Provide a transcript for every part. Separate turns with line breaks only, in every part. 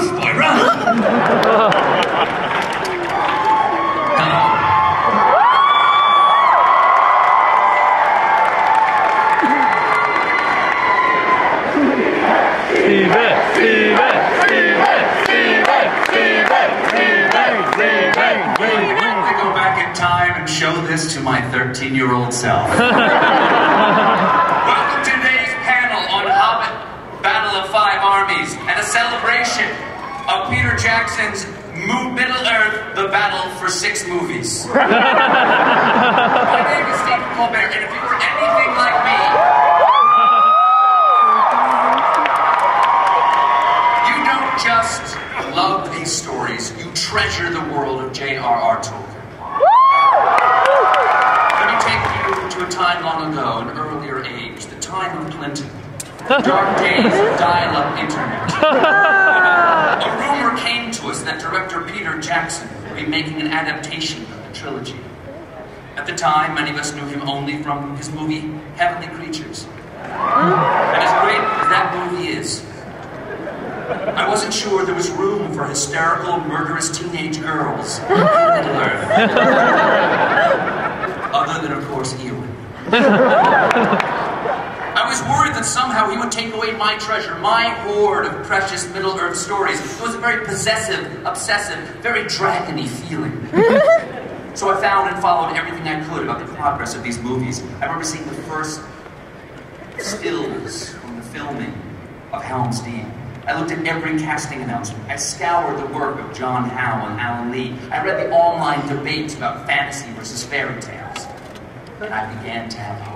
spoiler! I go back in time and show this to my 13-year-old self. Welcome to today's panel on Hobbit, Battle of Five Armies, and a celebration of Peter Jackson's Middle-earth, the battle for 6 movies. My name is Stephen Colbert, and if you were anything like me, you don't just love these stories, you treasure the world of J.R.R. Tolkien. Let me take you to a time long ago, an earlier age, the time of plenty. Dark days of dial-up internet. A rumor came to us that director Peter Jackson would be making an adaptation of the trilogy. At the time, many of us knew him only from his movie Heavenly Creatures. And as great as that movie is, I wasn't sure there was room for hysterical, murderous teenage girls in Middle-earth. Other than, of course, Ewan. I was worried that somehow he would take away my treasure, my hoard of precious Middle-earth stories. It was a very possessive, obsessive, very dragony feeling. So I found and followed everything I could about the progress of these movies. I remember seeing the first stills from the filming of Helm's Deep. I looked at every casting announcement. I scoured the work of John Howe and Alan Lee. I read the online debates about fantasy versus fairy tales. And I began to have hope.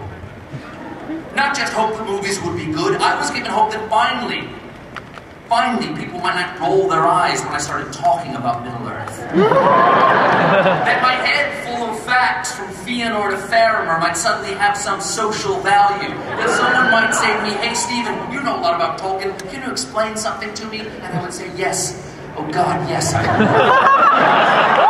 Not just hope the movies would be good, I was given hope that finally, people might not roll their eyes when I started talking about Middle-earth. That my head full of facts from Fëanor to Faramir might suddenly have some social value. That someone might say to me, "Hey Stephen, you know a lot about Tolkien, can you explain something to me?" And I would say, "Yes, oh God, yes, I know."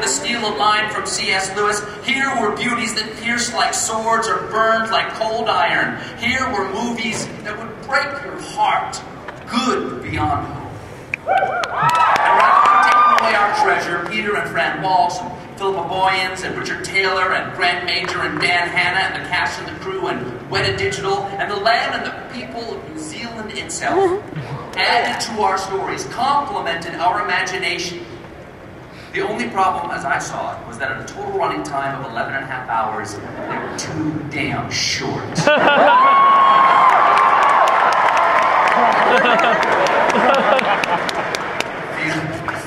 To steal a line from C.S. Lewis, here were beauties that pierced like swords or burned like cold iron. Here were movies that would break your heart, good beyond hope. And rather than taking away our treasure, Peter and Fran Walsh and Philippa Boyens and Richard Taylor and Grant Major and Dan Hanna and the cast and the crew and Weta Digital and the land and the people of New Zealand itself added to our stories, complemented our imagination. The only problem, as I saw it, was that at a total running time of 11.5 hours, they were too damn short.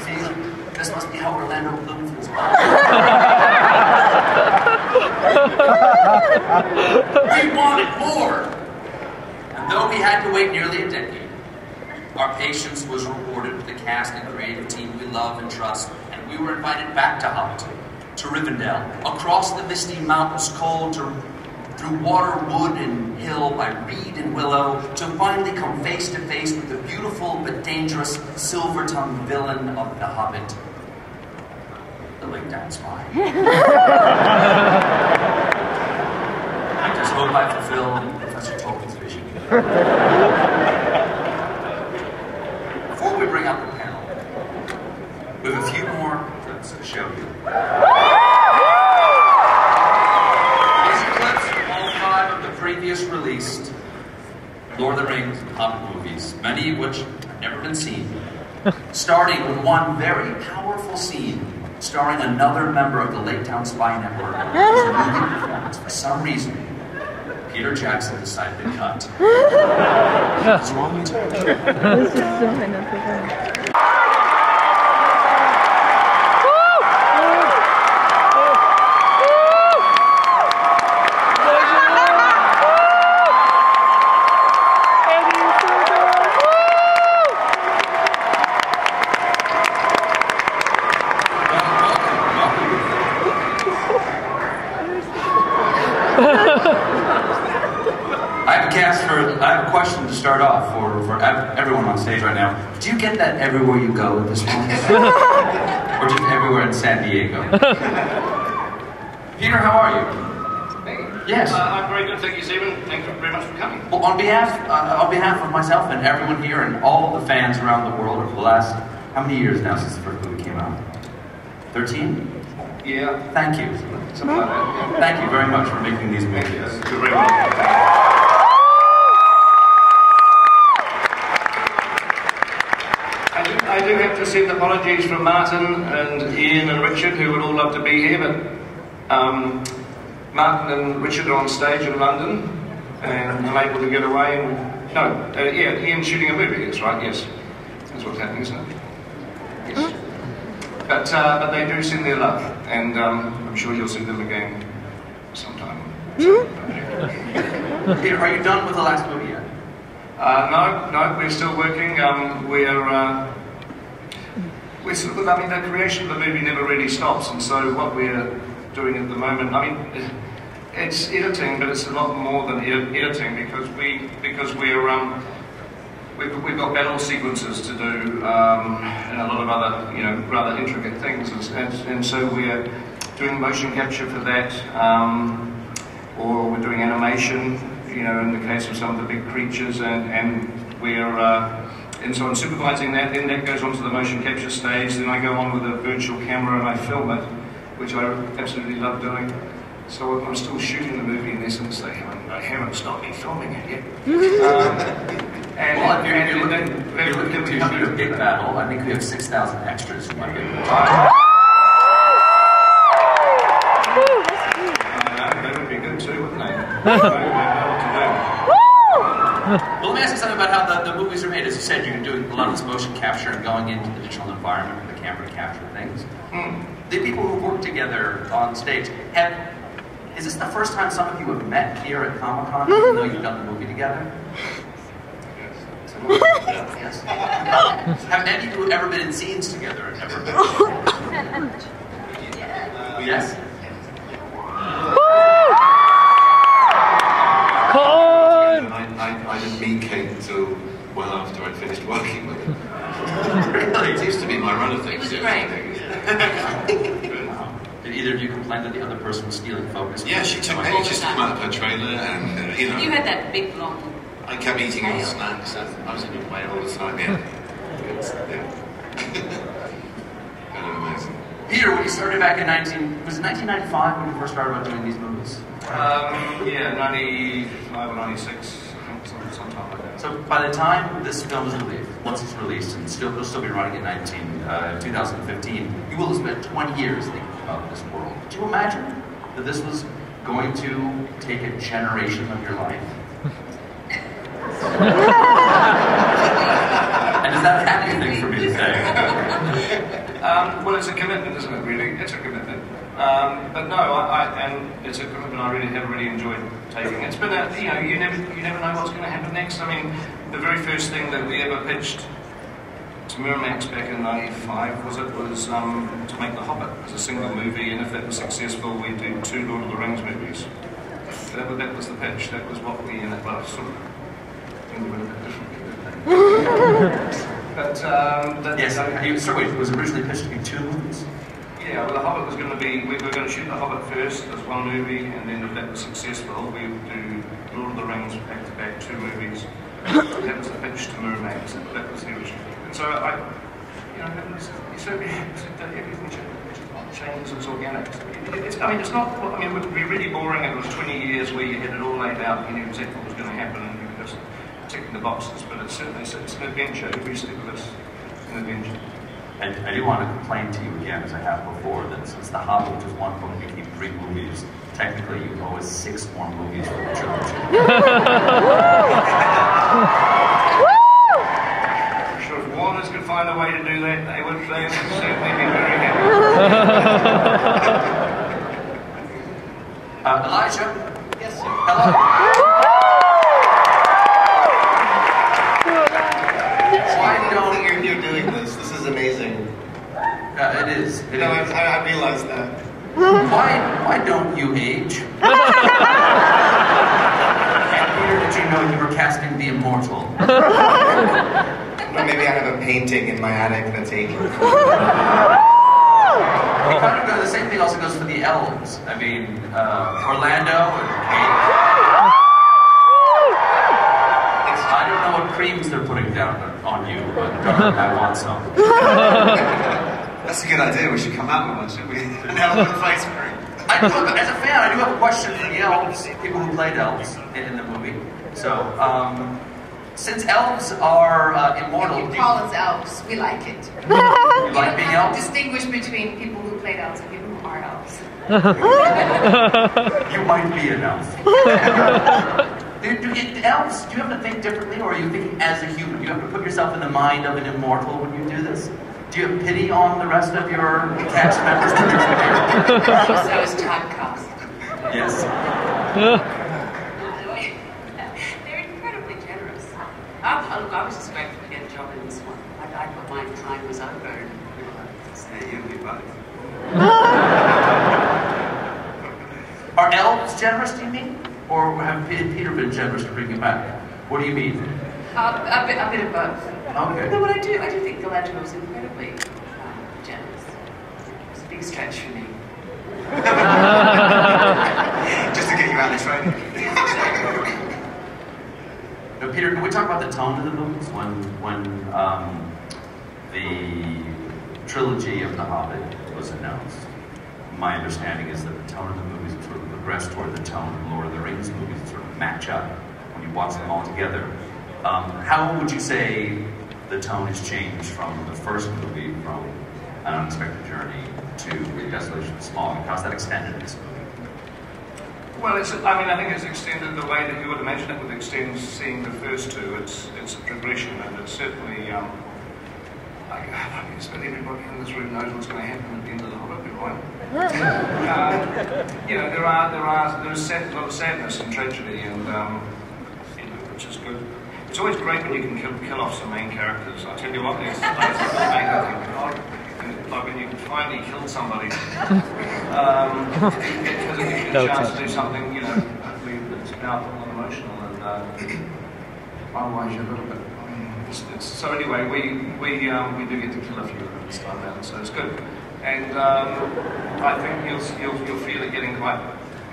Feel, this must be how Orlando Bloom feels. We wanted more! And though we had to wait nearly a decade, our patience was rewarded with the cast and creative team we love and trust. We were invited back to Hobbit, to Rivendell, across the misty mountains cold, through water, wood, and hill, by reed and willow, to finally come face to face with the beautiful but dangerous silver-tongued villain of The Hobbit, the Lake Down Spy. I just hope I fulfill Professor Tolkien's vision. Before we bring out the panel, we have a few more clips to show you. These are clips from all 5 of the previous released Lord of the Rings and Hobbit movies, many of which have never been seen. Starting with one very powerful scene starring another member of the Lake Town Spy Network. For some reason, Peter Jackson decided to cut. What's wrong with you?
This is so unnecessary.
I have a question to start off for everyone on stage right now. Do you get that everywhere you go at this point? Or just everywhere in San Diego? Peter, how are you? Yes.
I'm very good, thank you, Stephen. Thank you very much for coming.
Well, on behalf of myself and everyone here and all of the fans around the world over the last, how many years now since the first movie came out? 13?
Yeah.
Thank you.
Something like that. Yeah.
Thank you very much for making these movies.
You're very welcome. I do have to send apologies from Martin and Ian and Richard, who would all love to be here, but Martin and Richard are on stage in London and unable to get away. Ian's shooting a movie, that's right, yes. That's what's happening, isn't it? Yes. But they do send their love, and I'm sure you'll see them again sometime.
Peter, are you done with the last movie yet?
No, we're still working. We're sort of, the creation of the movie never really stops, and so what we're doing at the moment, it's editing, but it's a lot more than editing because we've got battle sequences to do and a lot of other, rather intricate things, and so we're doing motion capture for that, or we're doing animation, in the case of some of the big creatures, and so I'm supervising that. Then that goes onto the motion capture stage. Then I go on with a virtual camera and I film it, which I absolutely love doing. So I'm still shooting the movie in essence. They haven't stopped me filming it yet.
If you're looking to shoot a big battle, I think we have 6,000 extras.
That would be good too, wouldn't they?
Well, let me ask you something about how the movies are made. As you said, you're doing a lot of this motion capture and going into the digital environment with the camera to capture things. The people who work together on stage, is this the first time some of you have met here at Comic-Con, even though you've done the movie together? Yes. Have any of you ever been in scenes together? Yes?
I didn't meet Kate until well after I'd finished working with her.
Really?
It seems to be my run of things.
It was great.
Did either of you complain that the other person was stealing focus?
Yeah, she took ages to come out of her trailer, and
You had that big long.
I kept eating all the snacks, and I was in your way all the time. Yeah. Kind of amazing.
Peter, when you started back in 1995 when you first started about doing these movies?
95 or 96. Sometime like that.
So by the time this film is released, once it's released, and it'll still be running in 2015, you will have spent 20 years thinking about this world. Did you imagine that this was going to take a generation of your life? And is that a happy thing for me to say?
Well, it's a commitment, isn't it, really? It's a commitment. But no, and it's a commitment I really have enjoyed taking. It's been you never know what's going to happen next. The very first thing that we ever pitched to Miramax back in '95 was to make The Hobbit as a single movie, and if that was successful, we'd do 2 Lord of the Rings movies. That was the pitch. That was what we ended up sort of thinking a bit differently. But
yes, it was originally pitched to be 2 movies.
Yeah, well, The Hobbit was going to be, we were going to shoot The Hobbit first as one movie, and then if that was successful, we would do Lord of the Rings back-to-back 2 movies. That was the pitch to Miramax, that was the original. And so everything changes, it's organic. It's not, it would be really boring if it was 20 years where you had it all laid out, you knew exactly what was going to happen, and you were just ticking the boxes, but it's an adventure. Every step of it's an adventure.
I do want to complain to you again, as I have before, that since The Hobbit, which was one book, became 3 movies, technically you owe us 6 more movies for the trilogy.
I'm sure if Warners could find a way to do that, they would certainly be very happy.
Elijah?
Yes, sir.
Hello? Why don't
You're doing this. This is amazing.
it is. It is.
I realize that.
Why don't you age? And Peter, did you know you were casting the immortal?
But maybe I have a painting in my attic that's aging.
kind of goes, the same thing also goes for the elves. I mean, Orlando and Kate. I don't know what creams they're putting down on you, but I want some.
That's a good idea. We should come out with one, shouldn't we? An elf face cream.
As a fan, I do have a question for the elves, people who played elves in the movie. So, since elves are immortal...
You call us elves, we like it.
You like being elves?
Distinguish between people who played elves and people who are elves.
You might be an elf. Do elves, do you have to think differently, or are you thinking as a human? Do you have to put yourself in the mind of an immortal when you do this? Do you have pity on the rest of your cast members?
So is typecast.
Yes.
They're incredibly generous. Look, I was just grateful to get a job in this one. I thought my time was over.
Yeah, you and me both.
Are elves generous, do you mean? Or have Peter been generous to bring you back? What do you mean?
A bit of both.
Okay.
No, but I do think Galadriel was incredibly generous. It's a big stretch for me.
Just to get you out of training.
Now, Peter, can we talk about the tone of the movies? When the trilogy of The Hobbit was announced, my understanding is that the tone of the movies sort of progressed toward the tone of Lord of the Rings movies, sort of match up when you watch them all together. How would you say the tone has changed from the first movie, from An Unexpected Journey to The Desolation of Smaug? How's that extended in this movie?
Well, I think it's extended the way that you would imagine it would extend seeing the first two. It's a progression, and it's certainly, I expect everybody in this room knows what's going to happen at the end of The Hobbit, right? You know, there is a lot of sadness and tragedy, and which is good. It's always great when you can kill off some main characters. I tell you what, there's like when you finally kill somebody, because it gives you a chance to do something, you know, that's powerful and emotional, and otherwise you're a little bit. So anyway, we do get to kill a few of them this time around, so it's good. And I think you'll feel it getting quite.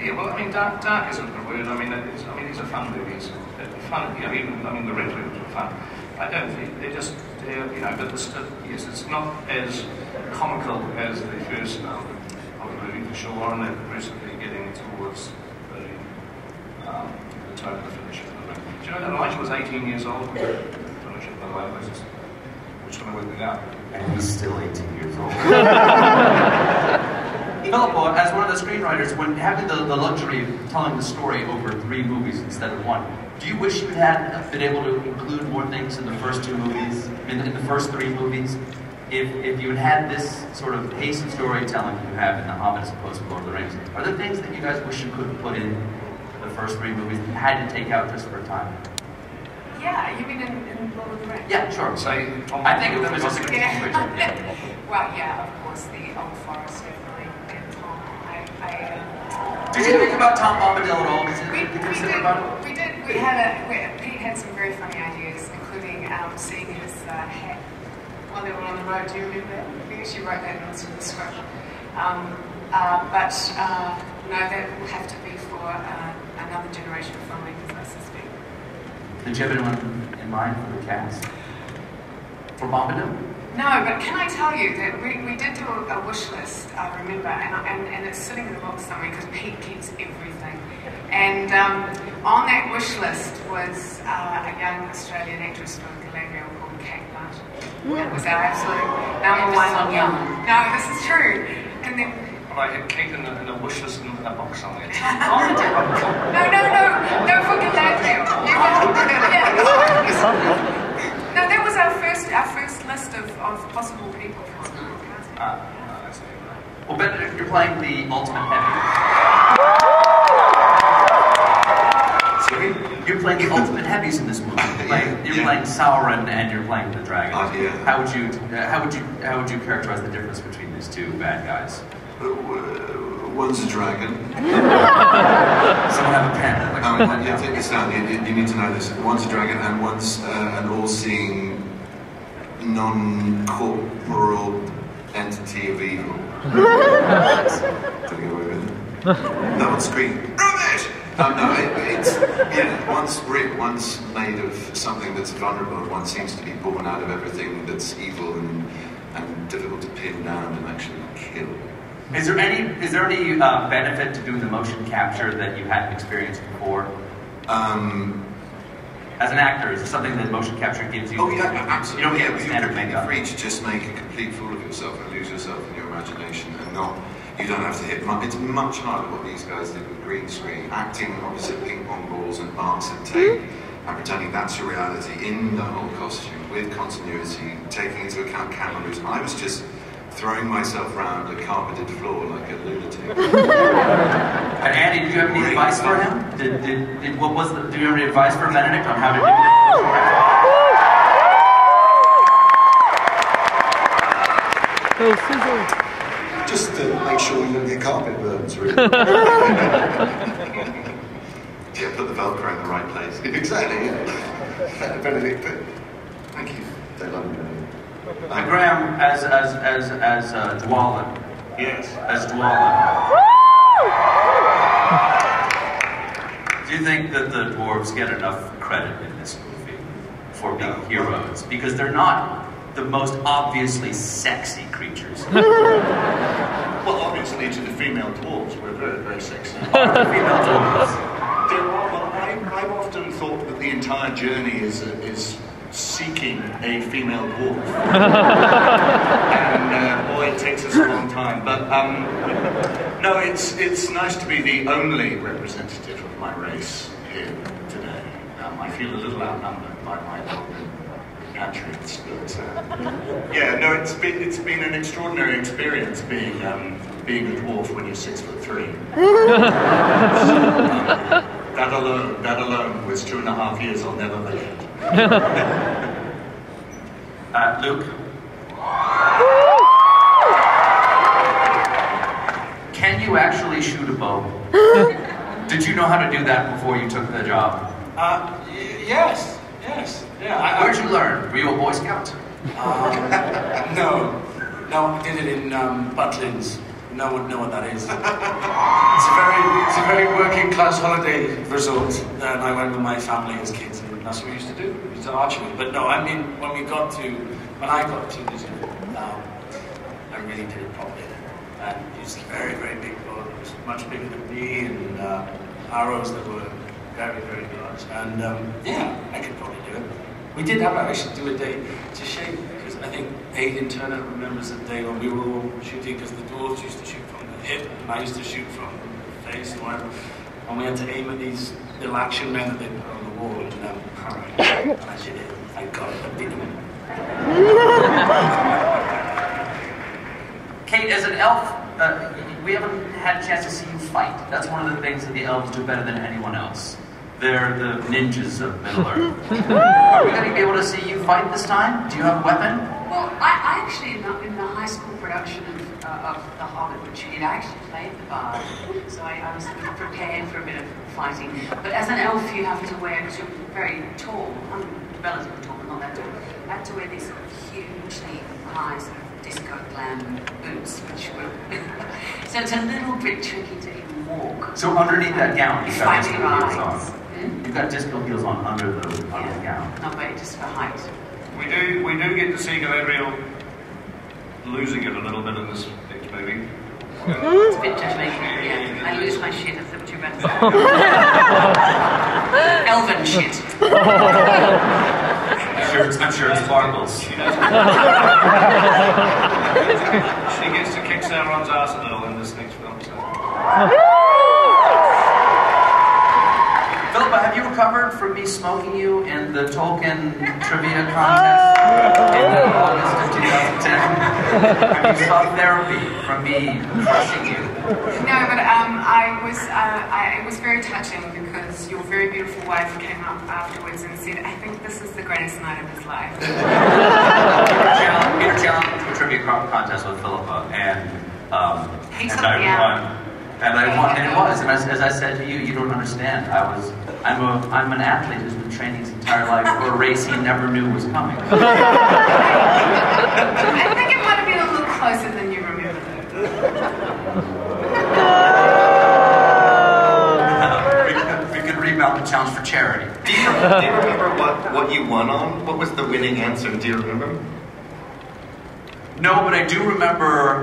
Yeah, well, I mean, dark isn't the word. I mean, these are fun movies. Fun, you know, even the Red Movies were fun. I don't think they're just, you know, but yes, it's not as comical as the first Hobbit movie for sure, and they're progressively getting towards the tone of the finish of the movie. Do you know that Elijah was 18 years old when the finish of the movie? We're trying to work it out.
And he's still 18 years old. Philip, as one of the screenwriters, when having the luxury of telling the story over 3 movies instead of 1, do you wish you had been able to include more things in the first 2 movies, in the first 3 movies? If you had this sort of pace of storytelling you have in The Hobbit as opposed to Lord of the Rings, are there things that you guys wish you could put in the first 3 movies that you had to take out just for time?
Yeah, you mean in Lord of the Rings?
Yeah, sure.
So,
I think of them as just a continuation.
Well, yeah, of course, the Old Forest, definitely, and Tonal.
Did you think about Tom Bombadil at all?
We did. Pete had some very funny ideas, including seeing his hat while they were on the road. Do you remember that? I think she wrote that in the script. But no, that will have to be for another generation of filmmakers, I suspect.
Did you have anyone in mind for the cast? For Bombadil?
No, but can I tell you that we did do a wish list, I remember, and it's sitting in the box somewhere because Pete keeps everything. And on that wish list was a young Australian actress from Galadriel called Kate Blanchett. That was our absolute number one. No, this is true. And then
I had Kate in a wish list in a box somewhere.
No, for Galadriel. No, that was our first list of possible people for casting.
I see.
Well, Ben, you're playing the ultimate heavy.
Sorry?
You're playing the ultimate heavies in this movie. You're playing Sauron and you're playing the dragon.
Oh, yeah.
How would you characterize the difference between these 2 bad guys?
One's a dragon.
Someone have a pen.
Yeah, take this down. You need to know this. One's a dragon, and one's an all-seeing, non-corporal entity of evil. Did I get away with it? No one screamed, rubbish! No, it's, yeah, once made of something that's vulnerable, and one seems to be born out of everything that's evil and difficult to pin down and actually kill.
Is there any benefit to doing the motion capture that you hadn't experienced before? As an actor, is it something that motion capture gives you?
Oh yeah, absolutely.
You don't get standard makeup.
You're free to just make a complete fool of yourself and lose yourself in your imagination, and you don't have to hit. It's much harder what these guys did with green screen, acting opposite ping pong balls and marks and tape, and pretending that's your reality in the whole costume with continuity, taking into account camera moves. I was just throwing myself around a carpeted floor like a lunatic.
And Andy, did you have any advice for him? Do you have any advice for Benedict on how to do that?
Just to make sure you don't get carpet burns, really.
Yeah, put the Velcro in the right place. Exactly, yeah. Benedict, thank you. They love me.
Graham, as Dwalin.
Yes.
As Dwalin. Do you think that the dwarves get enough credit in this movie for being heroes? Because they're not the most obviously sexy creatures.
Well, obviously to the female dwarves, we're very, very sexy.
Female dwarves.
I've often thought that the entire journey is seeking a female dwarf. And boy, it takes us a long time. But no, it's nice to be the only representative of my race here today. I feel a little outnumbered by my Tolken compatriots, but yeah, no, it's been an extraordinary experience being a dwarf when you're 6'3". That alone was 2.5 years I'll never forget.
Luke? Can you actually shoot a bow? Did you know how to do that before you took the job?
Yes. Yeah.
Where'd you learn? Were you a Boy Scout?
No, I did it in Butlins. No one know what that is. It's a very working class holiday resort, and I went with my family as kids, and that's what we used to do. We used to archery. But no, I mean when I got to New Zealand, I really did it properly. And used a very, very big bow. It was much bigger than me, and arrows that were very, very large. And yeah, I could probably do it. We did have actually do a day to shape, because I think Aidan Turner remembers the day when we were all shooting, because the dwarves used to shoot from the hip, and I used to shoot from the face and whatever. And we had to aim at these little action men that they put on the wall, and I did it. I got it. I beat them.
Kate, as an elf, we haven't had a chance to see you fight. That's one of the things that the elves do better than anyone else. They're the ninjas of Middle-earth. Are we going to be able to see you fight this time? Do you have a weapon?
Well, I actually, in the high school production of The Hobbit, which he actually played the bard, so I was prepared for a bit of fighting. But as an elf, you have to wear, because you're very tall, I'm relatively tall, but not that tall, you have to wear these sort of hugely high sort of disco glam boots, which were... So it's a little bit tricky to even walk.
So underneath that gown, you've got disco
Fighting
heels
rides.
on. You've got disco heels on under the gown.
Not very, just for height.
We do get to see Galadriel losing it a little bit in this next movie.
It's a bit judgmental, yeah. I lose my shit, is that what you're about to say? Elven shit.
I'm sure it sparkles.
She gets to kick Sauron's ass a little in this next film. So.
Philippa, have you recovered from me smoking you in the Tolkien trivia contest in August of 2010? Have you sought therapy from me crushing you?
No, but it was very touching, because your very beautiful wife came up afterwards and said, I think this is the greatest night of his life.
Peter challenged a trivia contest with Philippa, and I won. And I won, and it was. And as I said to you, you don't understand. I'm an athlete who's been training his entire life for a race he never knew was coming.
I think it might have been a little closer than you remember.
We could remount the challenge for charity.
Do you remember what you won on? What was the winning answer? Do you remember?
No, but I do remember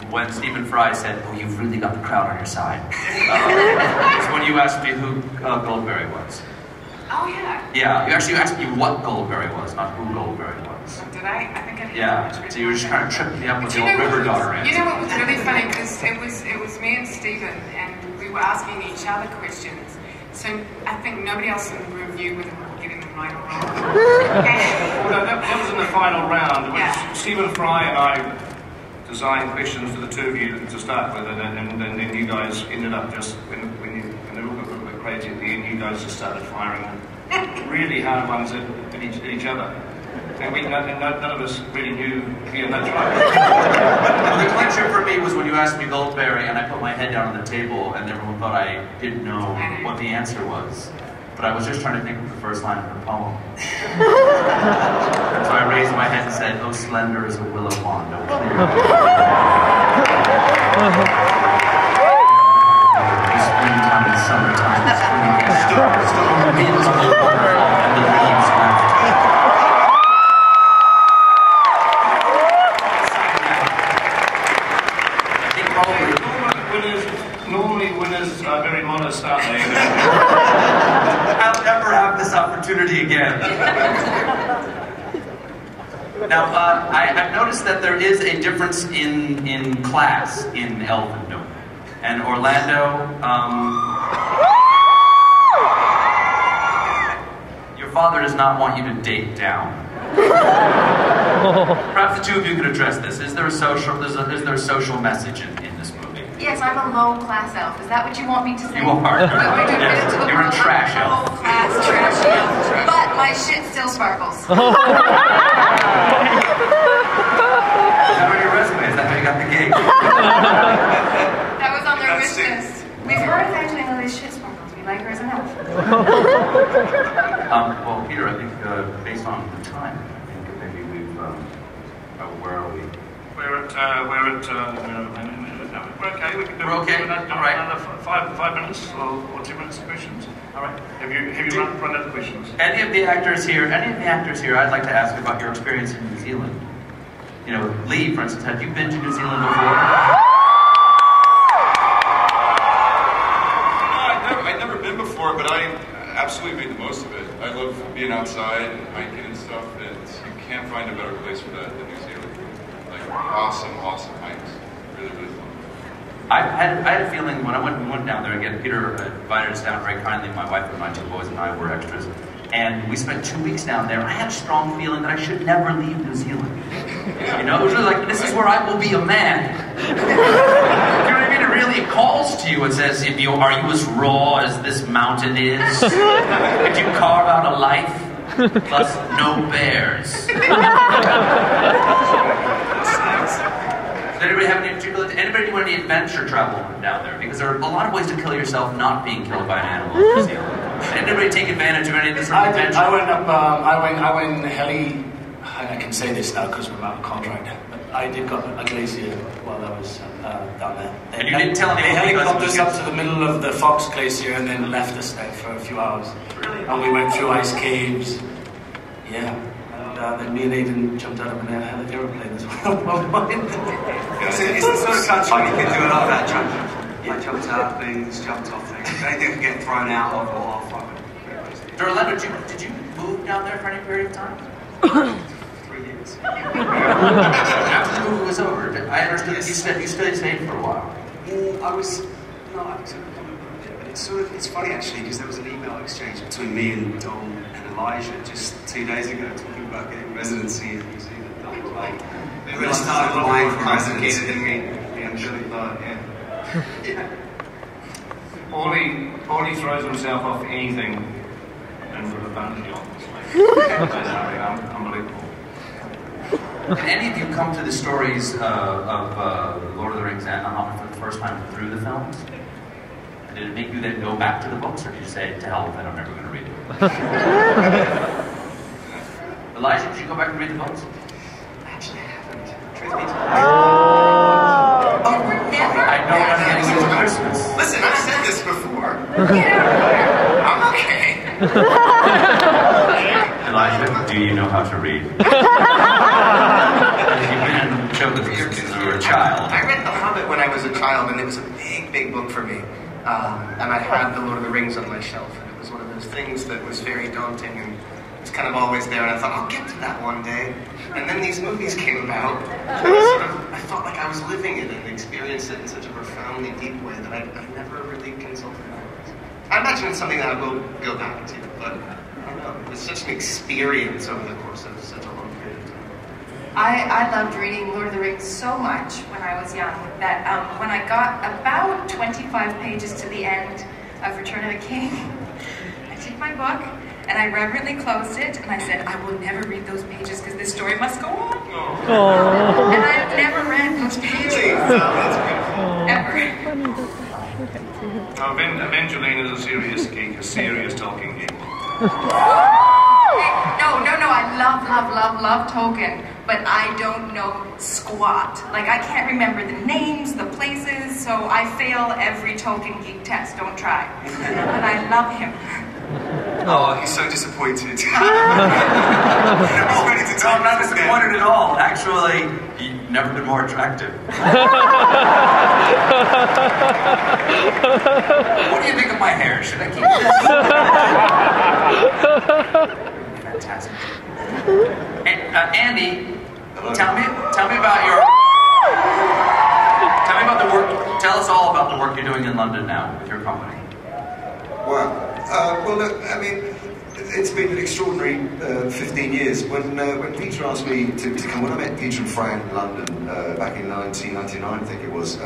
when Stephen Fry said, "Oh, you've really got the crowd on your side." It's when you asked me who Goldberry was.
Oh, yeah.
Yeah, you actually asked me what Goldberry was, not who Goldberry was.
Oh, did I? I think I did.
Yeah, so you were just kind of tripping me up with
But
the old River Daughter answer.
You know what was really funny? Because it was me and Stephen, and we were asking each other questions. So I think nobody else in the room knew whether we were getting them right or wrong.
Well, that was in the final round. Which
Yeah.
Stephen Fry and I designed questions for the two of you to start with, and then you guys ended up just when they all got a little bit crazy at the end, you guys just started firing really hard ones at each other. And none of us really knew. Yeah, that's right.
Well, the clincher for me was when you asked me Goldberry, and I put my head down on the table, and everyone thought I didn't know what the answer was. But I was just trying to think of the first line of the poem. So I raised my head and said, "Oh, slender as a willow wand, oh, clear." Springtime and summertime, spring and stars, the winds will waterfall and the leaves laugh. I think probably
Normally winners are very modest, aren't they?
I'll never have this opportunity again. Now, I've noticed that there is a difference in class in Elfendom. And Orlando, your father does not want you to date down. Perhaps the two of you could address this. Is there a social message in this movie?
Yes, I'm a low-class elf. Is that what you want me to say?
You are. Yes, you're a trash elf.
Low-class trash elf. But my shit still sparkles.
Is that on your resume? Is that how you got the gig?
That was on their wish list. We've heard actually how this shit sparkles. We like her as an elf.
Well, Peter, I think based on the time, I think maybe we've. Where are we?
We're okay. We can do
We're okay.
Another
All right.
5 minutes or 2 minutes of questions.
All right.
Have you run out of questions?
Any of the actors here, I'd like to ask about your experience in New Zealand. You know, Lee, for instance, have you been to New Zealand before?
I'd never been before, but I absolutely made the most of it. I love being outside and hiking and stuff, and you can't find a better place for that than New Zealand. Like, awesome hikes. Really, really fun.
I had a feeling when we went down there again. Peter invited us down very kindly. My wife and my two boys and I were extras, and we spent 2 weeks down there. I had a strong feeling that I should never leave New Zealand. You know, it was really like, this is where I will be a man. You know what I mean? It really calls to you and says, are you as raw as this mountain is? Could you carve out a life? Plus no bears. Does anybody do any adventure travel down there? Because there are a lot of ways to kill yourself not being killed by an animal in New Zealand. Did anybody take advantage of any of this sort of adventure?
I went heli. I can say this now because we're out of contract. But I did go a glacier while I was down there.
And you didn't tell anyone?
They helicoptered us up to the middle of the Fox Glacier and then left us there for a few hours.
Really?
And we went through ice caves. Yeah. And then me and Aidan jumped out of an aeroplane as well.
It's the sort of country you can do a lot of that jumping. I jumped out of things, jumped off things. They didn't get thrown out of or off.
Orlando, did you move down there for any period of time?
3 years.
After the movie was over, I understood that you stayed for a while.
It's funny actually because there was an email exchange between me and Dom and Elijah just 2 days ago talking about getting residency in New Zealand. Like, they would have started applying for residency.
I'm sure they thought,
Yeah.
Paulie throws himself off anything and with a bungee on. Unbelievable.
Can any of you come to the stories of Lord of the Rings and The Hobbit for the first time through the films? And did it make you then go back to the books, or did you say, to hell with it, I'm never going to read it? Elijah, did you go back and read the books?
Actually, I haven't. with me today.
Oh, we're never.
I know I'm getting you for Christmas.
Listen, I've said this before. I'm okay.
Elijah, do you know how to read? You've been children since you were a child.
I read The Hobbit when I was a child, and it was a big, big book for me. And I had The Lord of the Rings on my shelf, and it was one of those things that was very daunting, and it was kind of always there, and I thought, I'll get to that one day. And then these movies came about, and I felt like I was living it and experienced it in such a profoundly deep way that I never really consulted my words. I imagine it's something that I will go back to, but I don't know. It was such an experience over the course of such a long period of time.
I loved reading Lord of the Rings so much when I was young that when I got about 25 pages to the end of Return of the King, I took my book and I reverently closed it and I said, I will never read those pages because this story must go on.
Aww.
And I've never read those pages. Ever.
Evangeline is a serious geek, a serious Tolkien geek.
No, I love Tolkien, but I don't know squat. Like, I can't remember the names, the places, so I fail every Tolkien geek test. Don't try. But I love him.
Oh, he's so disappointed.
I'm not disappointed at all. Actually, you've never been more attractive. What do you think of my hair? Should I keep this? Fantastic. Andy, tell me about the work. Tell us all about the work you're doing in London now with your company.
Wow. Well, look, I mean, it's been an extraordinary 15 years. When Peter asked me to come, when I met Peter and Fran in London back in 1999, I think it was,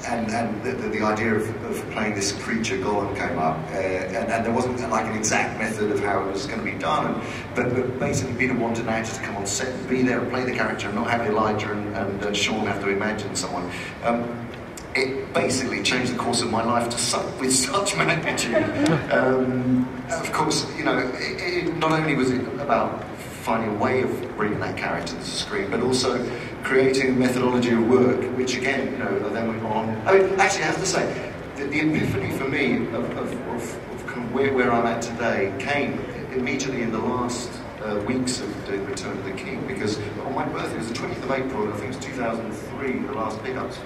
and the idea of playing this creature Golem came up, and there wasn't like an exact method of how it was going to be done, but basically Peter wanted an actor to come on set and be there and play the character and not have Elijah and Sean have to imagine someone. It basically changed the course of my life with such magnitude. Of course, you know, not only was it about finding a way of bringing that character to the screen, but also creating a methodology of work, which again, you know, then went on. I mean, actually, I have to say, the epiphany for me of kind of where I'm at today came immediately in the last weeks of the Return of the King, because on my birthday, it was the 20th of April, I think it was 2003, the last pickups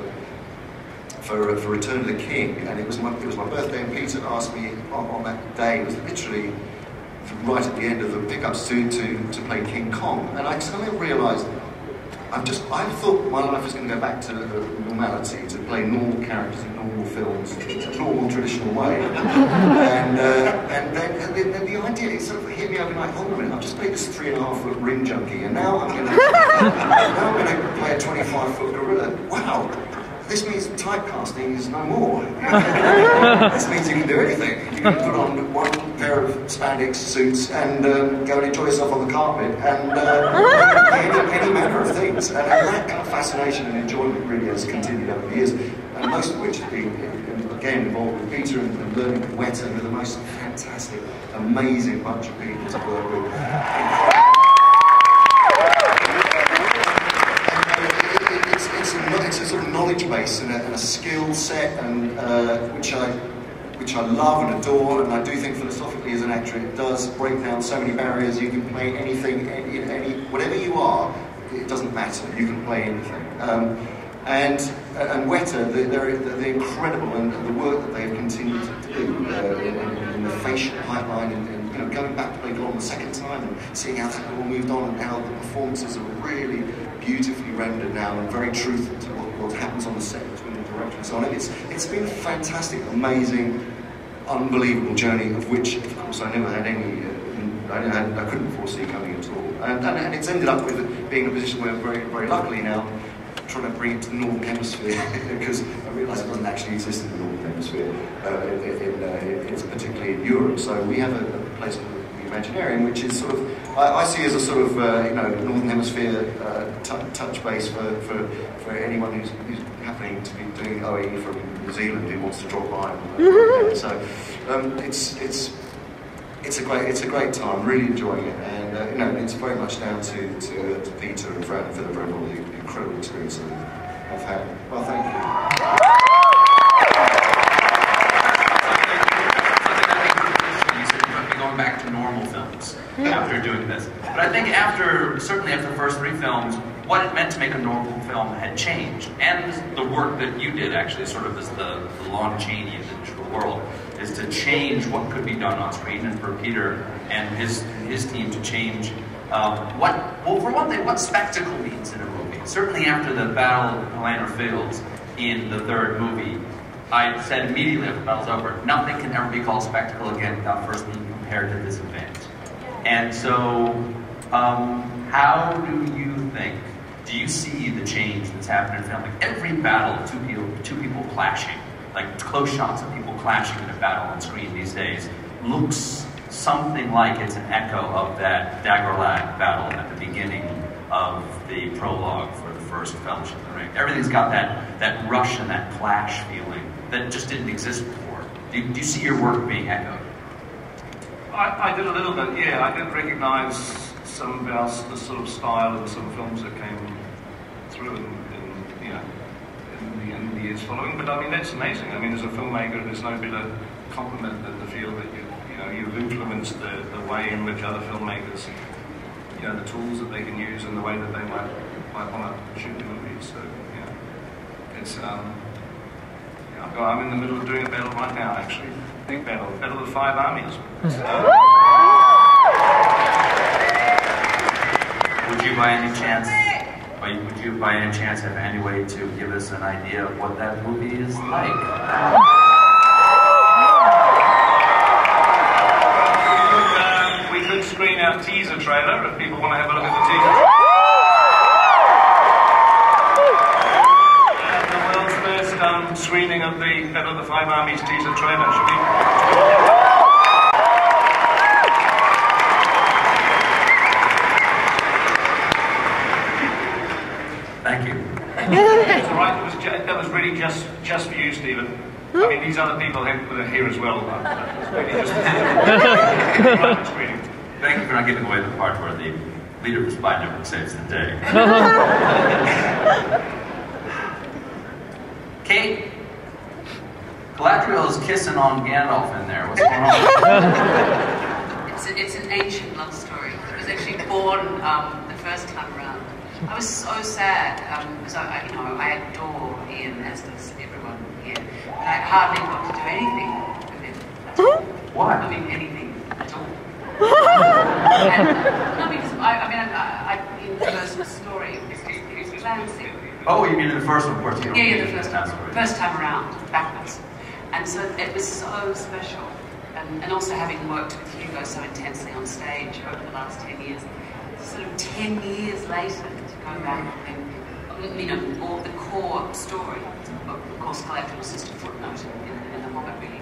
for Return of the King, and it was my birthday, and Peter asked me on that day, it was literally right at the end of the pickups to play King Kong, and I suddenly realised I thought my life was going to go back to normality, to play normal characters in normal films, in a normal traditional way, and then the idea, it sort of hit me overnight. Hold on a minute, I've just played this 3.5-foot ring junkie, and now I'm going to play a 25-foot gorilla. Wow. This means typecasting is no more. This means you can do anything. You can put on one pair of spandex suits and go and enjoy yourself on the carpet and any manner of things. And that kind of fascination and enjoyment really has continued over the years, and most of which has been, again, involved with Peter and learning with Weta, with the most fantastic, amazing bunch of people to work with. It's a sort of knowledge base and a skill set, and which I love and adore, and I do think philosophically as an actor it does break down so many barriers. You can play anything, whatever you are, it doesn't matter. You can play anything. And Weta, they're incredible, and the work that they've continued to do in the facial pipeline, and you know, going back to play Golem the second time and seeing how that all moved on and how the performances are really beautifully rendered now and very truthful to what happens on the set between the director and so on. And it's been a fantastic, amazing, unbelievable journey, of which, of course, I never had any. I couldn't foresee coming at all. And it's ended up with being in a position where, very, very luckily now, trying to bring it to the Northern Hemisphere, because I realised it doesn't actually exist in the Northern Hemisphere, it's particularly in Europe. So we have a place called the Imaginarium, which is sort of, I see as a sort of, you know, Northern Hemisphere touch base for anyone who's happening to be doing OAE from New Zealand who wants to drop by. So it's a great time. Really enjoying it, and you know, it's very much down to Peter and Fran for the incredible experience I've had. Well, thank you.
Going back to normal films after doing this. But I think certainly after the first 3 films, what it meant to make a normal film had changed. And the work that you did actually sort of as the Lon Chaney of the digital world is to change what could be done on screen, and for Peter and his team to change for one thing, what spectacle means in a movie. Certainly after the Battle of Palaner Fields in the 3rd movie, I said immediately after the battle's over, nothing can ever be called spectacle again without first being compared to this event. And so, how do you see the change that's happened in film? Like every battle, two people clashing, like close shots of people clashing in a battle on screen these days, looks something like it's an echo of that Dagorlag battle at the beginning of the prologue for the first Fellowship of the Ring. Everything's got that rush and that clash feeling that just didn't exist before. Do you see your work being echoed?
I did a little bit, yeah. I did recognise some of the sort of style of some films that came through in the years following. But I mean, that's amazing. I mean, as a filmmaker, there's no better compliment than to feel that you've influenced the way in which other filmmakers, the tools that they can use and the way that they might want to shoot the movies. So it's I'm in the middle of doing a battle right now, actually. Big battle of the 5 armies.
Would you by any chance have any way to give us an idea of what that movie is like?
We could screen our teaser trailer if people want to have a look at the teaser. Screening of the Battle of the 5 Armies teaser trailer. Should we?
Thank you.
That's all right. That was really just for you, Stephen. I mean, these other people were here as well. But it was really just screening.
Thank you for not giving away the part where the leader of the spy network saves the day. Kate, Galadriel's kissing on Gandalf in there. What's going on?
It's an ancient love story. It was actually born the first time around. I was so sad because I adore Ian, as does everyone here. But I hardly got to do anything with him.
Why?
I mean, anything at all. No, because in the first story, it was glancing.
Oh, you mean in the first one, of course?
Yeah, the first time around, backwards. And so it was so special. And also having worked with Hugo so intensely on stage over the last 10 years, sort of 10 years later to go back and, all the core story, of course, Galadriel was just a footnote in the Hobbit, really,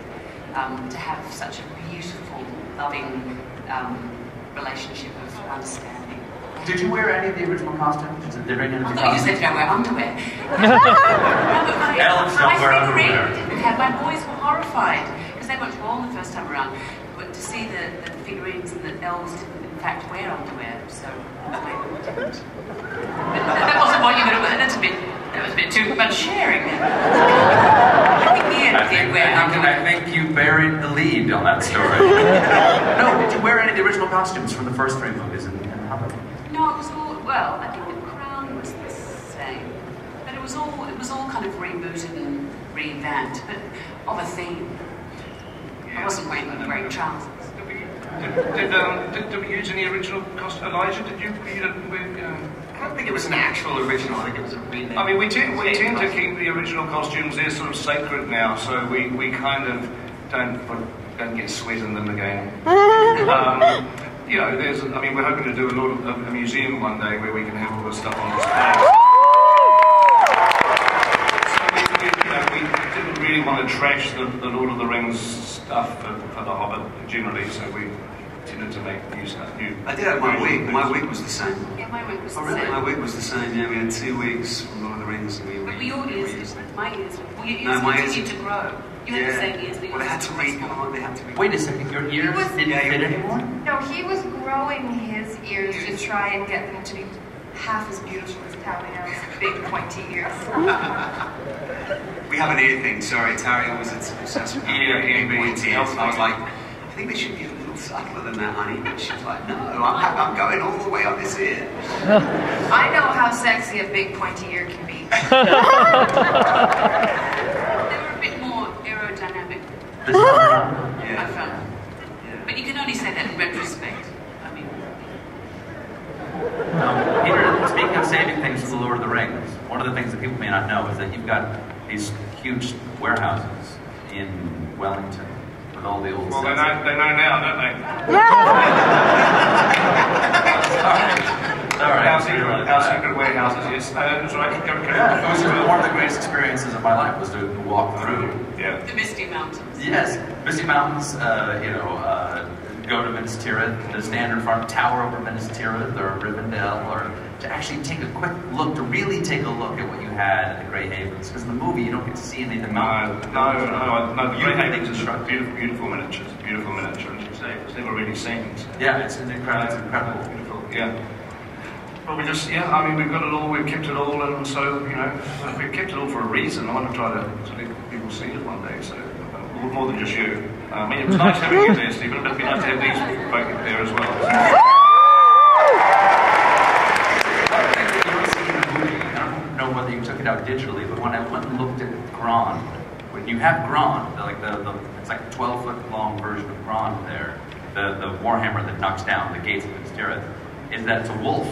to have such a beautiful, loving relationship of understanding.
Did you wear any of the original costumes? Did they bring in the costumes?
I thought you said don't wear underwear.
Elves don't wear underwear.
My boys were horrified because they went to all the first time around, but to see the figurines and the elves didn't in fact wear underwear, so they didn't. But that wasn't what you would have. That was a bit too much sharing. I
think you buried the lead on that story. No, did you wear any of the original costumes from the first 3 movies in Hobbit?
No, it was all, well, I think the crown was the same. But it was all kind of rebooted and revamped, but of a theme. I wasn't wearing great trousers.
Did we use any original costume? Elijah, did you?
I don't think it was an actual original. I think it was a remake.
I mean, we tend to keep the original costumes. They're sort of sacred now, so we kind of don't get sweat in them again. We're hoping to do a museum one day where we can have all this stuff on display. We didn't really want to trash the Lord of the Rings stuff for the Hobbit generally, so we tended to make new stuff.
I did have my wig. My wig was the same.
Yeah, my wig was the
really?
same.
My wig was the same. Yeah, we had 2 wigs from Lord of the Rings, and
But your ears, my ears
continued
to grow. You had the same ears, but
Well, they had to read on, they had to read.
Wait a second, your ears didn't fit anymore?
No, he was growing his ears to try and get them to be half as beautiful as Talia's big pointy ears.
We have an ear thing, sorry. Tari was obsessed with
Ear,
pointy ears. I was like, I think they should be a little subtler than that, honey. But she's like, no, I'm going all the way on this ear.
I know how sexy a big pointy ear can be.
They were a bit more aerodynamic,
Yeah.
I found.
Yeah.
But you can only say that in retrospect. I mean,
Peter, speaking of saving things from the Lord of the Rings, one of the things that people may not know is that you've got these huge warehouses in Wellington with all the old
Well, they
sets.
know now, don't they?
All right.
Our secret warehouses, yes. That's right.
It was one of the greatest experiences of my life was to walk through.
Yeah.
the Misty Mountains.
Yes, Misty Mountains, go to Minas Tirith, the standard farm tower over Minas Tirith or Rivendell, or to actually take a quick look, to really take a look at what you had in the Grey Havens. Because in the movie, you don't get to see any of the mountains.
No, the Grey Havens is beautiful miniatures, and you say, it's never really seen. So.
Yeah, it's incredible.
Beautiful, yeah. Well, we've got it all, we've kept it all, and so, we've kept it all for a reason. I want to try to let people see it one day, so more than just you. I mean, it was nice having you there, Stephen, but it'd be nice to have these folk there as well.
I don't know whether you took it out digitally, but when I went and looked at Grond, when you have Grond, it's like a 12-foot long version of Grond there, the warhammer that knocks down the gates of Minas Tirith, is that it's a wolf,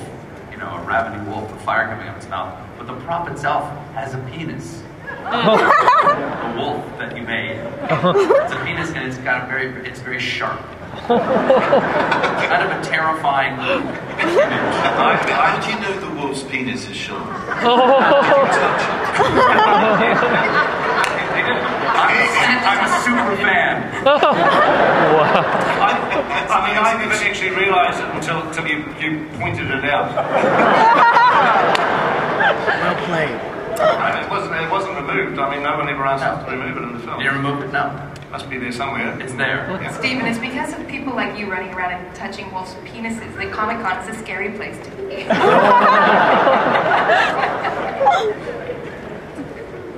a ravening wolf with fire coming out of its mouth, but the prop itself has a penis. The wolf that you made. It's a penis and it's very sharp. It's kind of a terrifying image.
How do you know the wolf's penis is sharp?
I'm a super fan.
I didn't actually realise it until you pointed it out.
Well played.
It wasn't removed. I mean, no one ever asked us to remove it in the film.
You removed it? No.
Must be there somewhere.
It's there.
Yeah.
Stephen, it's because of people like you running around and touching wolves' penises that Comic-Con is a scary place to be.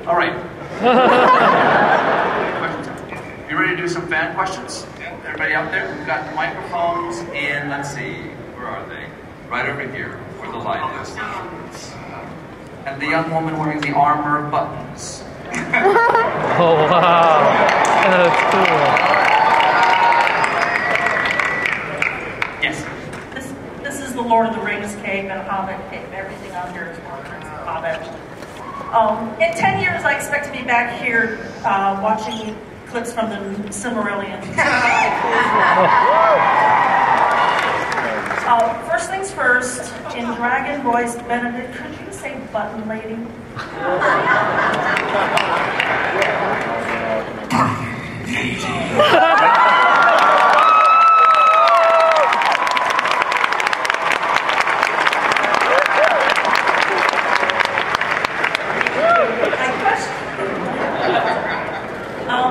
All right. You ready to do some fan questions? Everybody out there? We've got microphones in, let's see, where are they? Right over here, where the light is. And the young woman wearing the armor of buttons.
Oh, wow. That's cool.
Yes.
This is the Lord of the Rings cave and Hobbit cave. Everything on here is Lord of the Rings and Hobbit. In 10 years, I expect to be back here watching clips from the Silmarillion. First things first, in Dragon Voice, Benedict, could you say button lady?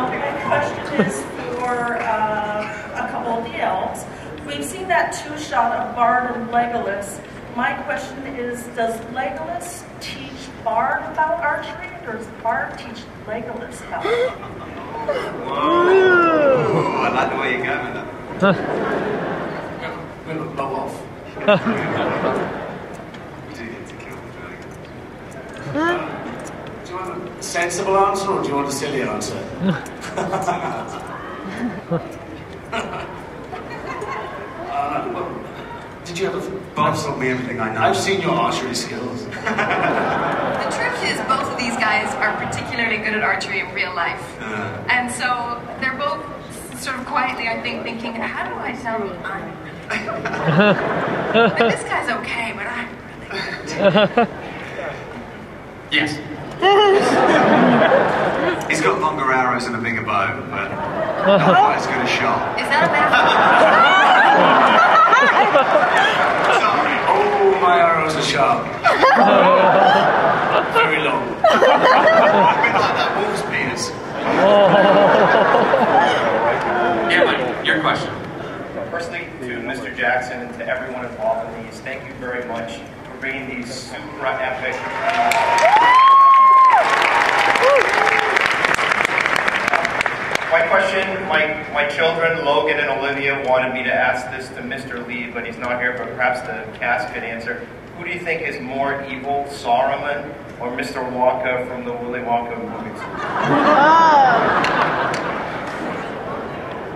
My question is for a couple of the elves. We've seen that two-shot of Bard and Legolas. My question is, does Legolas teach Bard about archery, or does Bard teach Legolas about it?
Whoa, I like the way you're going with that.
We'll blow off.
You do get to kill the dragon.
Do you want a sensible answer or do you want a silly answer? Did you ever...
Bob taught me everything I know.
I've seen your archery skills.
The truth is, both of these guys are particularly good at archery in real life. And so they're both sort of quietly, I think, thinking, how do I tell them I'm really good? But this guy's okay, but I'm really good.
Yes.
He's got longer arrows and a bigger bow, but not quite as good a shot.
Is that a metaphor?
Oh, my arrows are sharp. Very long.
A bit like that wolf's penis.
Mr. Jackson, and to everyone involved in these. Thank you very much for bringing these super epic. My question, my children, Logan and Olivia, wanted me to ask this to Mr. Lee, but he's not here, but perhaps the cast could answer. Who do you think is more evil, Saruman or Mr. Wonka from the Willy Wonka movies?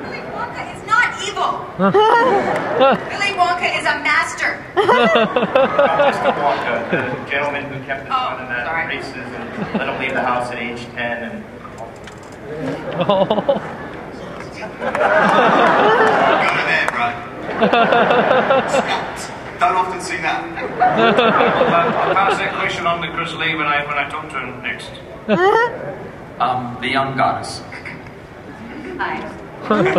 Willy Wonka is not evil. Willy Wonka is a master.
Mr. Wonka, the gentleman who kept his son in that races and let him leave the house at age 10 and...
Go to bed, right? Don't often see that.
I'll pass that question on to Chris Lee when I talk to him next.
The young goddess.
Hi.
I'm a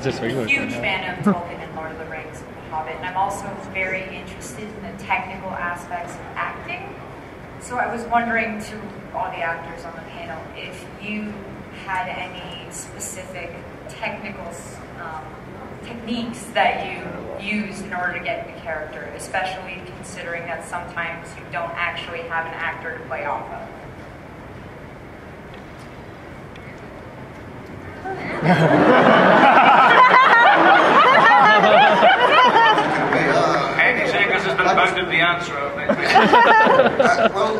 Just regular.
huge fan of Tolkien and Lord of the Rings and The Hobbit, and I'm also very interested in the technical aspects of acting. So I was wondering to all the actors on the panel if you had any specific technical techniques that you use in order to get the character, especially considering that sometimes you don't actually have an actor to play off of.
Andy Seegers has been voted the answer.
Well,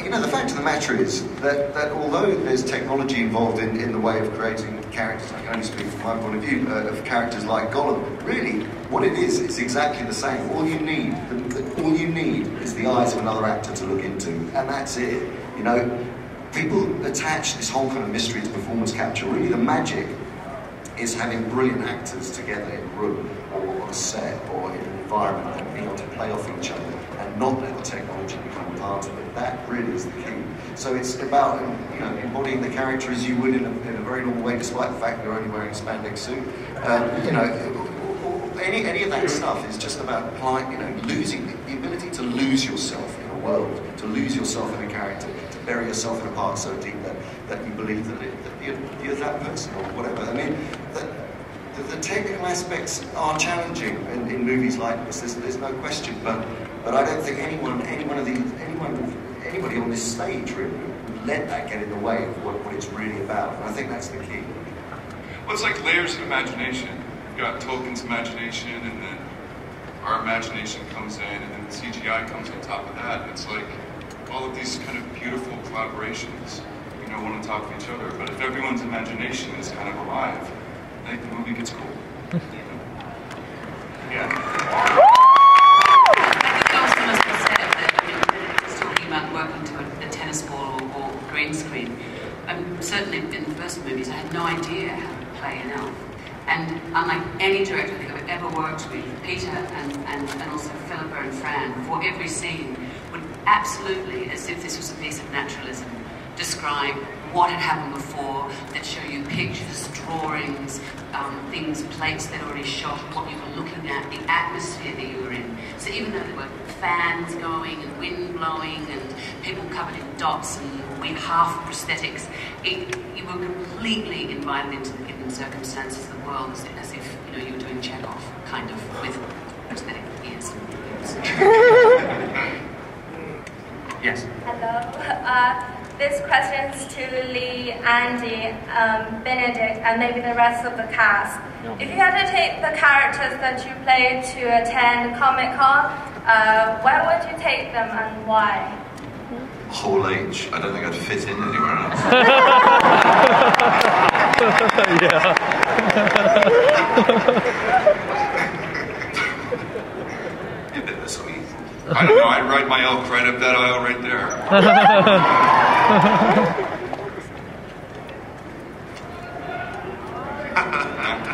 you know, the fact of the matter is that although there's technology involved in the way of creating characters, I can only speak from my point of view, of characters like Golem, really, what it is, it's exactly the same. All you need is the eyes of another actor to look into, and that's it. You know, people attach this whole kind of mystery to performance capture. Really, the magic is having brilliant actors together in a room, or on a set, or in an environment, and being able to play off each other, and not let the technology become part of it. That really is the key. So it's about, you know, embodying the character as you would in a very normal way, despite the fact they're only wearing a spandex suit. You know, any of that stuff is just about applying, you know, losing the ability to lose yourself in a world, to lose yourself in a character, to bury yourself in a part so deep that you believe that you're that person or whatever. I mean, the technical aspects are challenging in movies like this. There's no question, but I don't think anybody on this stage really would let that get in the way of what it's really about. And I think that's the key.
Well, it's like layers of imagination. You've got Tolkien's imagination, and then our imagination comes in, and then the CGI comes on top of that. And it's like all of these kind of beautiful collaborations, you know, one on top of each other. But if everyone's imagination is kind of alive, I think the movie gets cool.
I think also must be said that, I mean, it's talking about working to a tennis ball or green screen. Certainly in the first movies, I had no idea how to play an elf. And unlike any director I think I've ever worked with, Peter and also Philippa and Fran, before every scene, would absolutely, as if this was a piece of naturalism, describe what had happened before, that show you pictures, drawings, things, plates they'd already shot, what you were looking at, the atmosphere that you were in. So even though there were fans going and wind blowing and people covered in dots and with half prosthetics, you were completely invited into the given circumstances of the world, as if you know you were doing Chekhov, kind of, with prosthetic ears.
Yes.
Hello. This question's to Lee, Andy, Benedict, and maybe the rest of the cast. If you had to take the characters that you played to attend Comic-Con, where would you take them and why?
Hall H. I don't think I'd fit in anywhere else.
Yeah.
You did this sweet. I don't know, I'd ride my elk right up that aisle right there.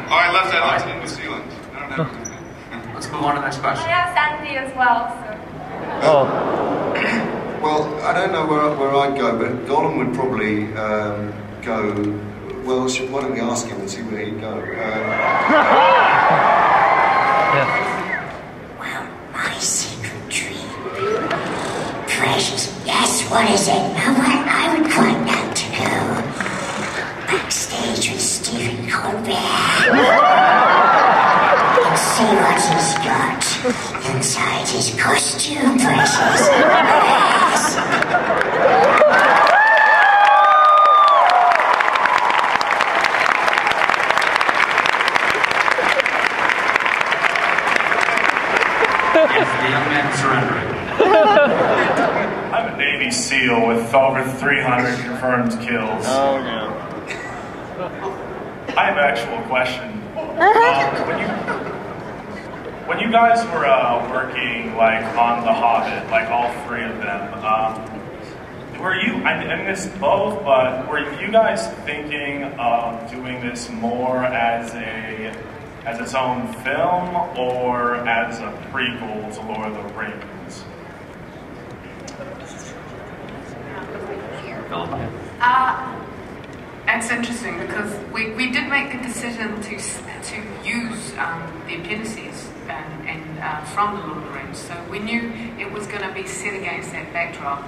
Oh, I left that out in New Zealand. I don't have anything.
Let's move on to the next question.
I asked Andy as well, so.
Oh. Well, I don't know where I'd go, but Golem would probably go. Well, why don't we ask him and see where he'd go?
Well, my secret dream. Precious. Yes, what is it? I would quite like to go backstage with Stephen Colbert. see what he's got inside his costume, precious. Yes.
Yes, the young man surrendering.
I'm a Navy SEAL with over 300 confirmed kills.
Oh, no.
I have an actual question. When you guys were working like on the Hobbit, like all three of them, were you? I missed both, but were you guys thinking of doing this more as its own film or as a prequel to Lord of the Rings?
It's interesting because we did make the decision to use the appendices and from the Lord of the Rings, so we knew it was going to be set against that backdrop.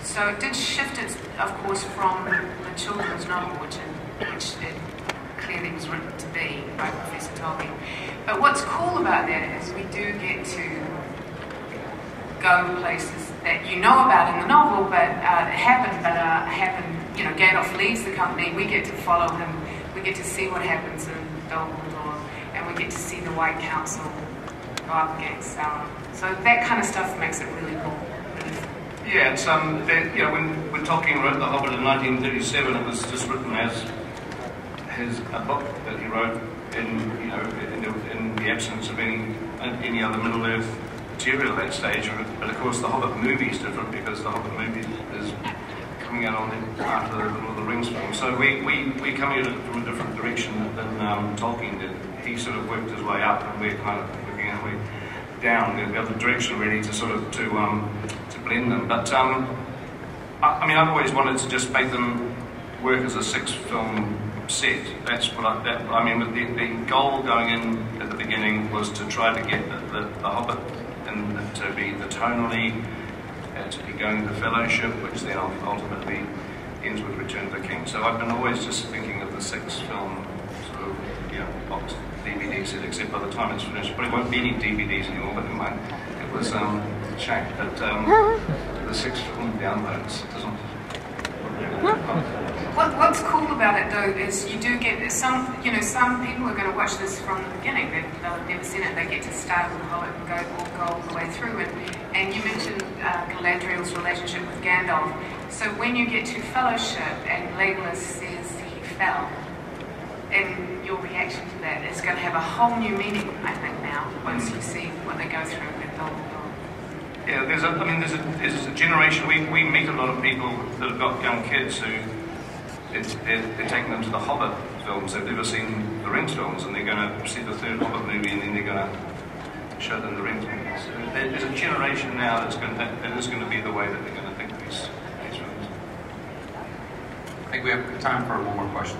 So it did shift it, of course, from the children's novel, which it clearly was written to be by Professor Tolkien. But what's cool about that is we do get to go places that you know about in the novel, but happen. You know, Gandalf leaves the company. We get to follow him. We get to see what happens in Dol Guldur, and we get to see the White Council go up against Sauron. So that kind of stuff makes it really cool.
Yeah, it's you know, when Tolkien wrote The Hobbit in 1937, it was just written as a book that he wrote in the absence of any other Middle Earth material at that stage. But of course, the Hobbit movie is different because the Hobbit movie is coming out after the Lord of the Rings film. So we come at it from a different direction than Tolkien did. He sort of worked his way up, and we're kind of working our way down the other direction, really, to sort of to blend them. But I mean, I've always wanted to just make them work as a 6-film set. That's what I mean. With the goal going in at the beginning was to try to get the Hobbit and to be the tonally, to be going to Fellowship, which then ultimately ends with Return of the King. So I've been always just thinking of the 6-film sort of box DVD set, except by the time it's finished, probably won't be any DVDs anymore, but never mind. It was a shame, but the 6-film downloads doesn't.
What's cool about it though is you do get some people are going to watch this from the beginning. They'll have never seen it. They get to start with the Hobbit and go all the way through. And you mentioned Galadriel's relationship with Gandalf. So when you get to Fellowship and Legolas says he fell, and your reaction to that is going to have a whole new meaning, I think, now once you see what they go through with Tolkien.
Yeah, there's a generation. We meet a lot of people that have got young kids who they're taking them to the Hobbit films. They've never seen the Rings films, and they're going to see the third Hobbit movie, and then they're going to show them the Rings movies. So there's a generation now that is going to be the way that they're going to think these films.
I think we have time for one more question.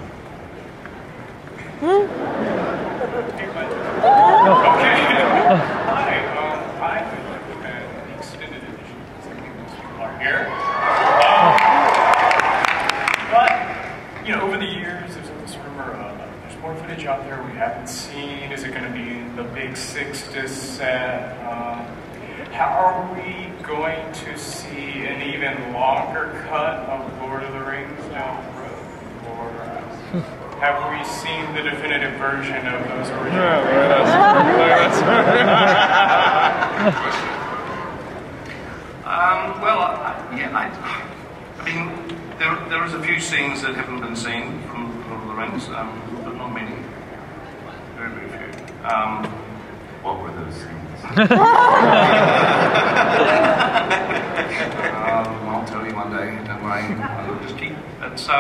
Okay. Hi. Extended edition. Are here. But over the years, there's this rumor there's more footage out there we haven't seen. Is it going to be the big 6 disc set? How are we going to see an even longer cut of Lord of the Rings down the road? Or have we seen the definitive version of those original?
I mean, there is a few scenes that haven't been seen from Lord of the Rings, but not many. Very, very few.
What were those scenes?
I'll tell you one day. Don't worry. I'll just keep. It's I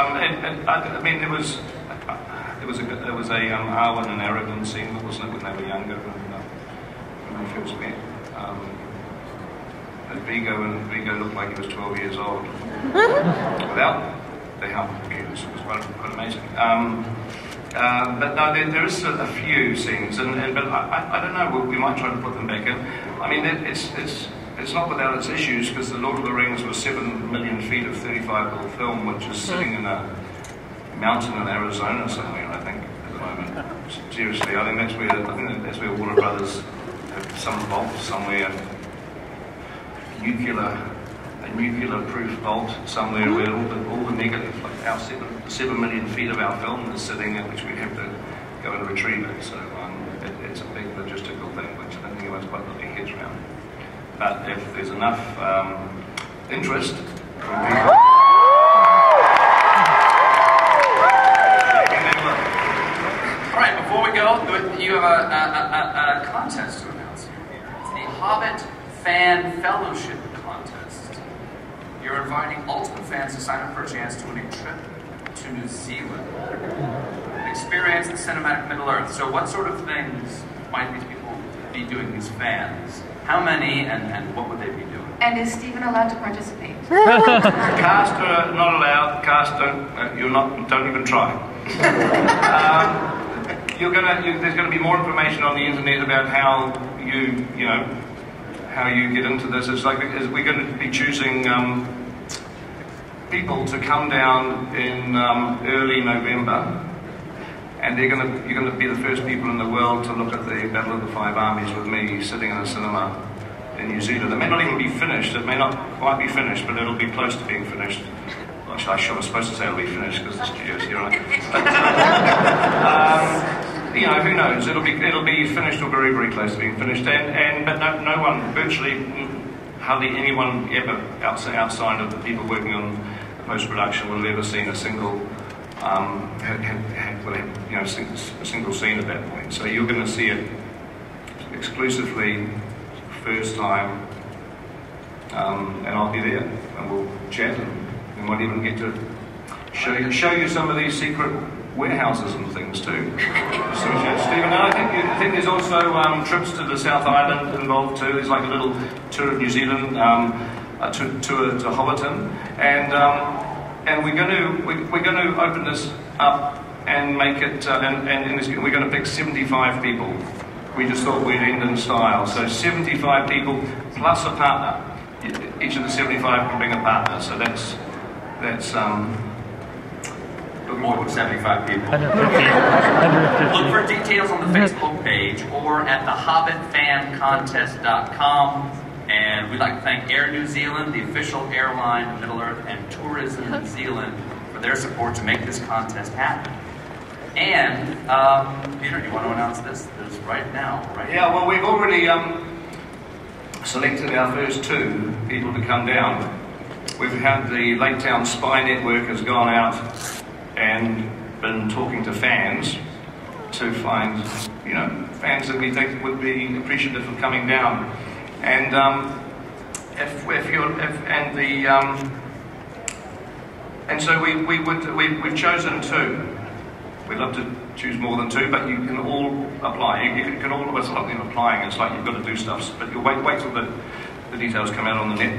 mean, there was a Arwen and Aragorn scene, wasn't it, when they were younger, when they first met. Vigo looked like he was 12 years old without the help of computers. It was quite amazing. But no, there is a few scenes, but I don't know. We might try to put them back in. I mean, it's not without its issues, because the Lord of the Rings was 7 million feet of 35mm film, which is sitting in a mountain in Arizona somewhere, I think, at the moment. seriously. I think that's where Warner Brothers have some vault somewhere, a nuclear-proof vault somewhere where all the negative, like our 7 million feet of our film is sitting in, which we have to go and retrieve it. So it's a big logistical thing, which I don't think anyone's quite got their heads around. But if there's enough interest from people.
Alright, before we go, you have a contest to announce here. It's the Hobbit Fan Fellowship Contest. You're inviting Ultimate fans to sign up for a chance to win a trip to New Zealand. Experience the cinematic Middle-earth. So what sort of things might these people be doing, these fans? How many and what would they be doing?
And is Stephen allowed to participate?
Cast not allowed. Cast don't even try. There's going to be more information on the internet about how how you get into this. It's like we're going to be choosing people to come down in early November, and you're going to be the first people in the world to look at the Battle of the Five Armies with me sitting in a cinema in New Zealand. It may not even be finished. It may not quite be finished, but it'll be close to being finished. Actually, I was supposed to say it'll be finished because the studio's here, right? But, who knows? It'll be finished or very, very close to being finished. But no one, virtually hardly anyone ever outside of the people working on the post-production will have ever seen a single a single scene at that point. So you're going to see it exclusively first time, and I'll be there, and we'll chat, and we might even get to show you some of these secret warehouses and things too. Stephen, I think there's also trips to the South Island involved too. There's like a little tour of New Zealand, a tour to Hobbiton, and we're going to open this up and make it, we're going to pick 75 people. We just thought we'd end in style. So 75 people plus a partner. Each of the 75 can bring a partner. So that's
more than 75 people.
150.
Look for details on the Facebook page or at thehobbitfancontest.com. And we'd like to thank Air New Zealand, the official airline of Middle-earth, and Tourism New Zealand for their support to make this contest happen. And, Peter, do you want to announce this right now? Right?
Yeah, well, we've already selected our first 2 people to come down. We've had the Lake Town Spy Network has gone out and been talking to fans to find, fans that we think would be appreciative of coming down. And so we've chosen 2. We'd love to choose more than 2, but you can all apply. You can all. It's not even applying. It's like you've got to do stuff, but you'll wait till the details come out on the net.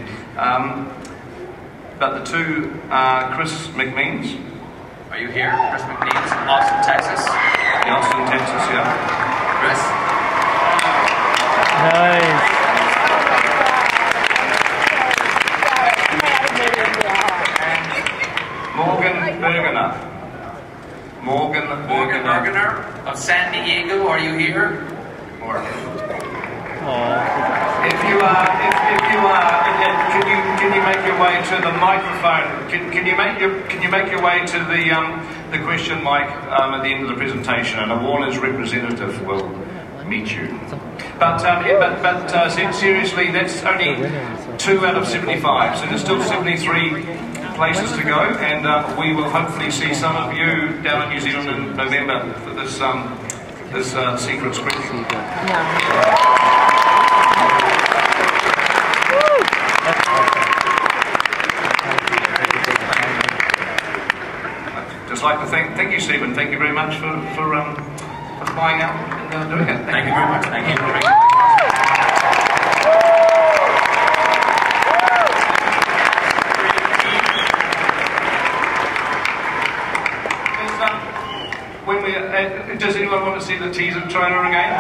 But the 2 Chris McMeans.
Are you here, Chris McMeans, Austin, Texas?
Yeah, Austin, Texas. Yeah.
Chris.
Nice.
Morgan
Bergener of San Diego, are you here? Or
if you are, can you make your way to the microphone? Can you make your way to the question mic at the end of the presentation, and a Warner's representative will meet you. But seriously, that's only 2 out of 75, so there's still 73 places to go, and we will hopefully see some of you down in New Zealand in November for this secret screening. Just like to thank you, Stephen. Thank you very much for flying out and doing it.
Thank you very much. Thank you.
Does anyone want to see the teaser trailer again?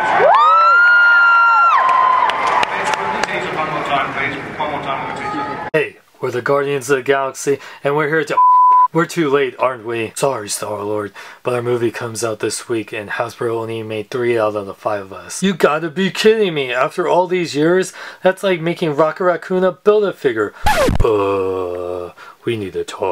Let's put the teaser one more time, please. One more time with the teaser.
Hey, we're the Guardians of the Galaxy, and we're here to
We're too late, aren't we? Sorry, Star-Lord, but our movie comes out this week and Hasbro only made 3 out of the 5 of us. You gotta be kidding me! After all these years, that's like making Rocket Raccoon a Build-A-Figure. We need to talk.